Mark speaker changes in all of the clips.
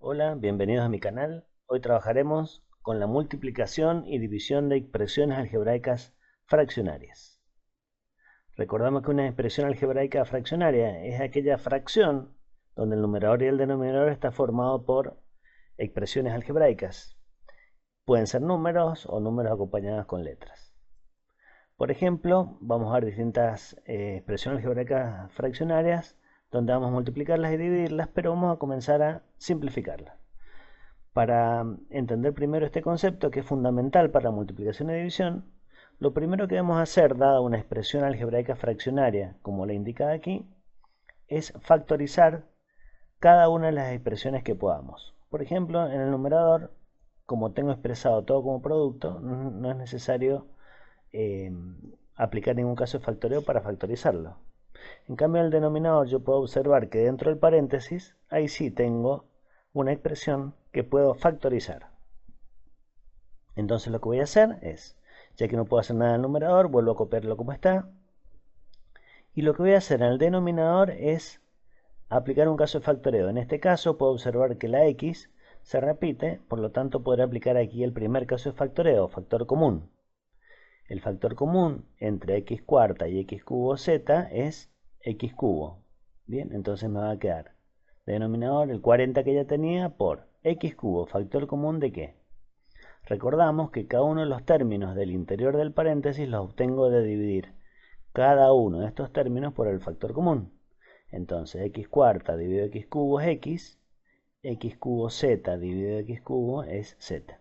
Speaker 1: Hola, bienvenidos a mi canal. Hoy trabajaremos con la multiplicación y división de expresiones algebraicas fraccionarias. Recordamos que una expresión algebraica fraccionaria es aquella fracción donde el numerador y el denominador está formado por expresiones algebraicas. Pueden ser números o números acompañados con letras. Por ejemplo, vamos a ver distintas expresiones algebraicas fraccionarias donde vamos a multiplicarlas y dividirlas, pero vamos a comenzar a simplificarlas. Para entender primero este concepto, que es fundamental para la multiplicación y división, lo primero que debemos hacer, dada una expresión algebraica fraccionaria, como la indica aquí, es factorizar cada una de las expresiones que podamos. Por ejemplo, en el numerador, como tengo expresado todo como producto, no es necesario aplicar ningún caso de factoreo para factorizarlo. En cambio, en el denominador yo puedo observar que dentro del paréntesis, ahí sí tengo una expresión que puedo factorizar. Entonces lo que voy a hacer es, ya que no puedo hacer nada en el numerador, vuelvo a copiarlo como está. Y lo que voy a hacer en el denominador es aplicar un caso de factoreo. En este caso puedo observar que la x se repite, por lo tanto podré aplicar aquí el primer caso de factoreo, factor común. El factor común entre x cuarta y x cubo z es x cubo. Bien, entonces me va a quedar denominador el 40 que ya tenía por x cubo, factor común de qué. Recordamos que cada uno de los términos del interior del paréntesis los obtengo de dividir cada uno de estos términos por el factor común. Entonces x cuarta dividido x cubo es x cubo z dividido x cubo es z.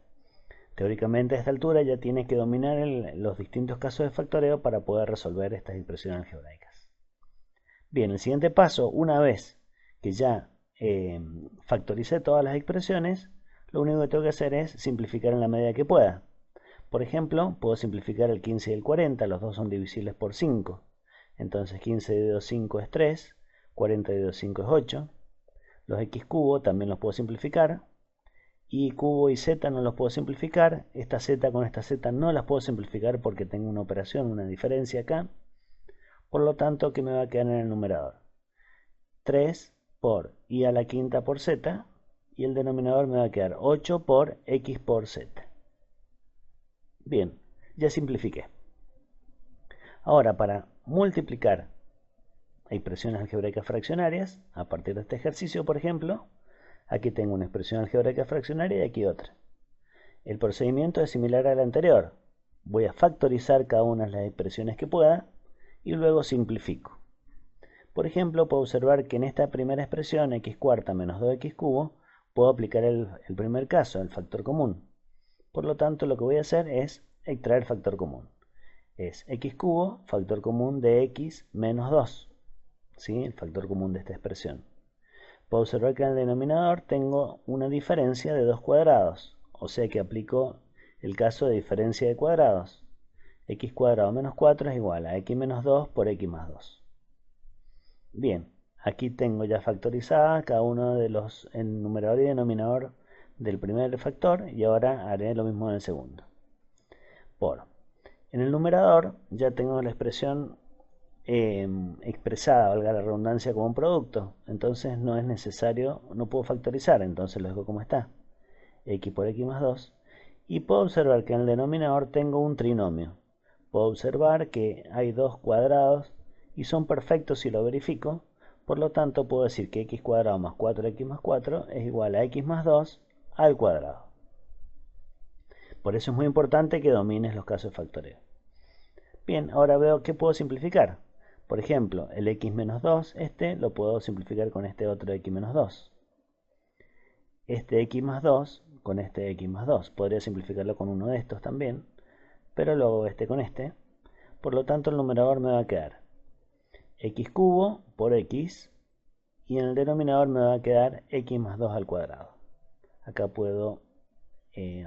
Speaker 1: Teóricamente a esta altura ya tienes que dominar los distintos casos de factoreo para poder resolver estas expresiones algebraicas. Bien, el siguiente paso, una vez que ya factoricé todas las expresiones, lo único que tengo que hacer es simplificar en la medida que pueda. Por ejemplo, puedo simplificar el 15 y el 40, los dos son divisibles por 5. Entonces 15 dividido 5 es 3, 40 dividido 5 es 8. Los x cubo también los puedo simplificar. Y cubo y z no los puedo simplificar. Esta z con esta z no las puedo simplificar porque tengo una operación, una diferencia acá. Por lo tanto, ¿qué me va a quedar en el numerador? 3 por y a la quinta por z, y el denominador me va a quedar 8 por x por z. Bien, ya simplifiqué. Ahora, para multiplicar expresiones algebraicas fraccionarias, a partir de este ejercicio, por ejemplo, aquí tengo una expresión algebraica fraccionaria y aquí otra. El procedimiento es similar al anterior. Voy a factorizar cada una de las expresiones que pueda y luego simplifico. Por ejemplo, puedo observar que en esta primera expresión, x cuarta menos 2x cubo, puedo aplicar el primer caso, el factor común. Por lo tanto, lo que voy a hacer es extraer factor común. Es x cubo, factor común de x menos 2. ¿Sí? El factor común de esta expresión. Puedo observar que en el denominador tengo una diferencia de 2 cuadrados. O sea que aplico el caso de diferencia de cuadrados. X cuadrado menos 4 es igual a x menos 2 por x más 2. Bien, aquí tengo ya factorizada cada uno de los en numerador y denominador del primer factor, y ahora haré lo mismo en el segundo. En el numerador ya tengo la expresión expresada, valga la redundancia, como un producto, entonces no es necesario, no puedo factorizar, entonces lo dejo como está, x por x más 2, y puedo observar que en el denominador tengo un trinomio. Puedo observar que hay dos cuadrados y son perfectos si lo verifico. Por lo tanto, puedo decir que x cuadrado más 4x más 4 es igual a x más 2 al cuadrado. Por eso es muy importante que domines los casos de factoreo. Bien, ahora veo que puedo simplificar. Por ejemplo, el x menos 2, lo puedo simplificar con este otro x menos 2. Este x más 2 con este x más 2. Podría simplificarlo con uno de estos también, pero lo hago este con este. Por lo tanto, el numerador me va a quedar x cubo por x, y en el denominador me va a quedar x más 2 al cuadrado. Acá puedo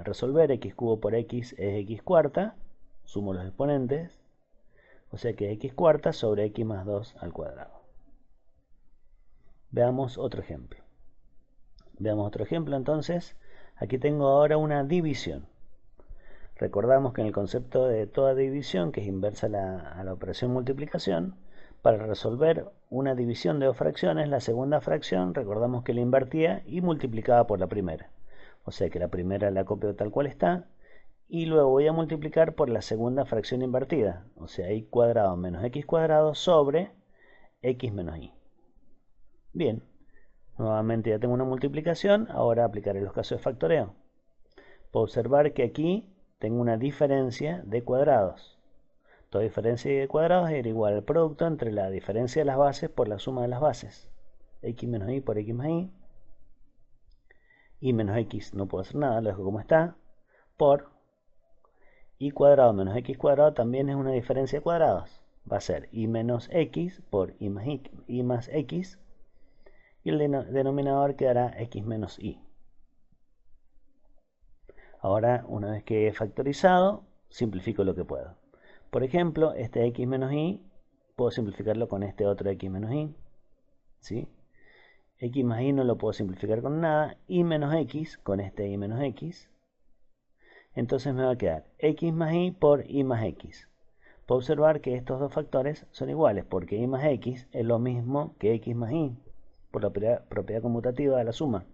Speaker 1: resolver. X cubo por x es x cuarta, sumo los exponentes, o sea que x cuarta sobre x más 2 al cuadrado. Veamos otro ejemplo. Entonces. Aquí tengo ahora una división. Recordamos que en el concepto de toda división, que es inversa a la operación multiplicación, Para resolver una división de dos fracciones, la segunda fracción recordamos que la invertía y multiplicaba por la primera. O sea que la primera la copio tal cual está y luego voy a multiplicar por la segunda fracción invertida. O sea, y cuadrado menos x cuadrado sobre x menos y. Bien, nuevamente ya tengo una multiplicación, ahora aplicaré los casos de factoreo. Puedo observar que aquí tengo una diferencia de cuadrados. Toda diferencia de cuadrados era igual al producto entre la diferencia de las bases por la suma de las bases. X menos y por x más y menos x no puedo hacer nada, lo dejo como está, por y cuadrado menos x cuadrado también es una diferencia de cuadrados. Va a ser y menos x por y más x y el denominador quedará x menos y. Ahora, una vez que he factorizado, simplifico lo que puedo. Por ejemplo, este x menos y, puedo simplificarlo con este otro x menos y. ¿Sí? X más y no lo puedo simplificar con nada. Y menos x con este y menos x. Entonces me va a quedar x más y por y más x. Puedo observar que estos dos factores son iguales, porque y más x es lo mismo que x más y, por la propiedad conmutativa de la suma.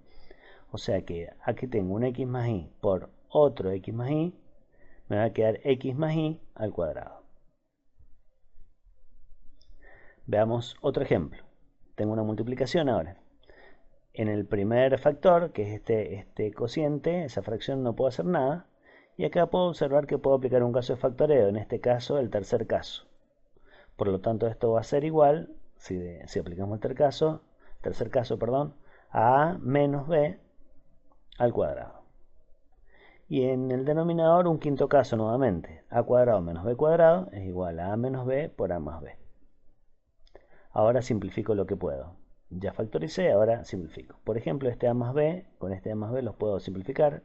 Speaker 1: O sea que aquí tengo un x más y por otro x más y, me va a quedar x más y al cuadrado. Veamos otro ejemplo. Tengo una multiplicación ahora. En el primer factor, que es este cociente, esa fracción no puedo hacer nada. Y acá puedo observar que puedo aplicar un caso de factoreo, en este caso el tercer caso. Por lo tanto, esto va a ser igual, si aplicamos el tercer caso, a a menos b al cuadrado. Y en el denominador un quinto caso nuevamente. A cuadrado menos b cuadrado es igual a menos b por a más b. Ahora simplifico lo que puedo. Ya factoricé, ahora simplifico. Por ejemplo, este a más b, con este a más b los puedo simplificar.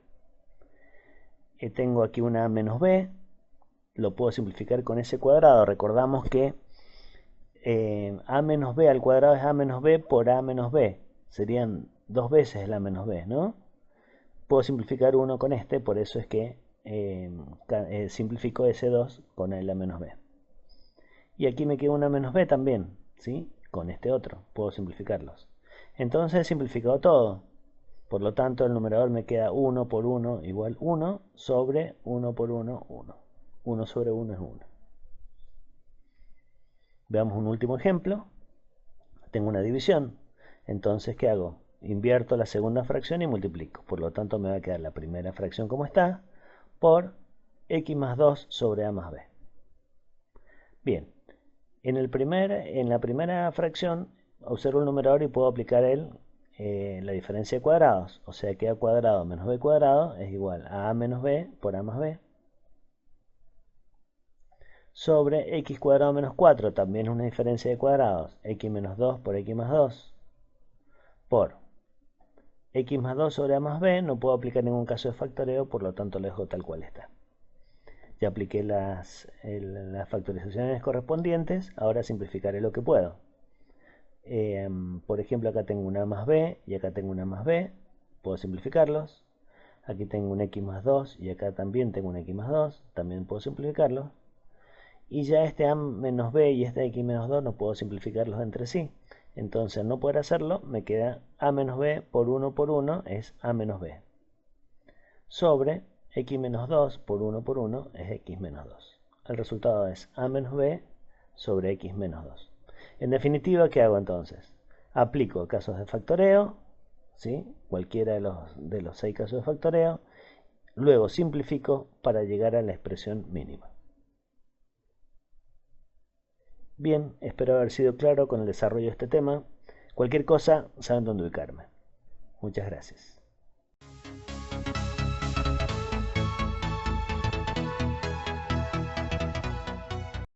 Speaker 1: Tengo aquí una a menos b, lo puedo simplificar con ese cuadrado. Recordamos que a menos b al cuadrado es a menos b por a menos b. Serían dos veces el a menos b, ¿no? Puedo simplificar uno con este, por eso es que simplifico ese 2 con el a menos b. Y aquí me queda una menos b también, ¿sí? Con este otro, puedo simplificarlos. Entonces he simplificado todo. Por lo tanto, el numerador me queda 1 por 1 igual 1 sobre 1 por 1, 1. 1 sobre 1 es 1. Veamos un último ejemplo. Tengo una división. Entonces, ¿qué hago? Invierto la segunda fracción y multiplico. Por lo tanto, me va a quedar la primera fracción como está por x más 2 sobre a más b. Bien. En la primera fracción observo el numerador y puedo aplicar la diferencia de cuadrados. O sea que a cuadrado menos b cuadrado es igual a menos b por a más b. Sobre x cuadrado menos 4, también es una diferencia de cuadrados. X menos 2 por x más 2. Por x más 2 sobre a más b, no puedo aplicar ningún caso de factoreo, por lo tanto lo dejo tal cual está. Ya apliqué las factorizaciones correspondientes, ahora simplificaré lo que puedo. Por ejemplo, acá tengo una a más b y acá tengo una a más b, puedo simplificarlos. Aquí tengo un x más 2 y acá también tengo un x más 2, también puedo simplificarlos. Y ya este a menos b y este x menos 2 no puedo simplificarlos entre sí. Entonces, al no poder hacerlo, me queda a menos b por 1 es a menos b. Sobre x menos 2 por 1 es x menos 2. El resultado es a menos b sobre x menos 2. En definitiva, ¿qué hago entonces? Aplico casos de factoreo, ¿sí? Cualquiera de los 6 casos de factoreo. Luego simplifico para llegar a la expresión mínima. Bien, espero haber sido claro con el desarrollo de este tema. Cualquier cosa, saben dónde ubicarme. Muchas gracias.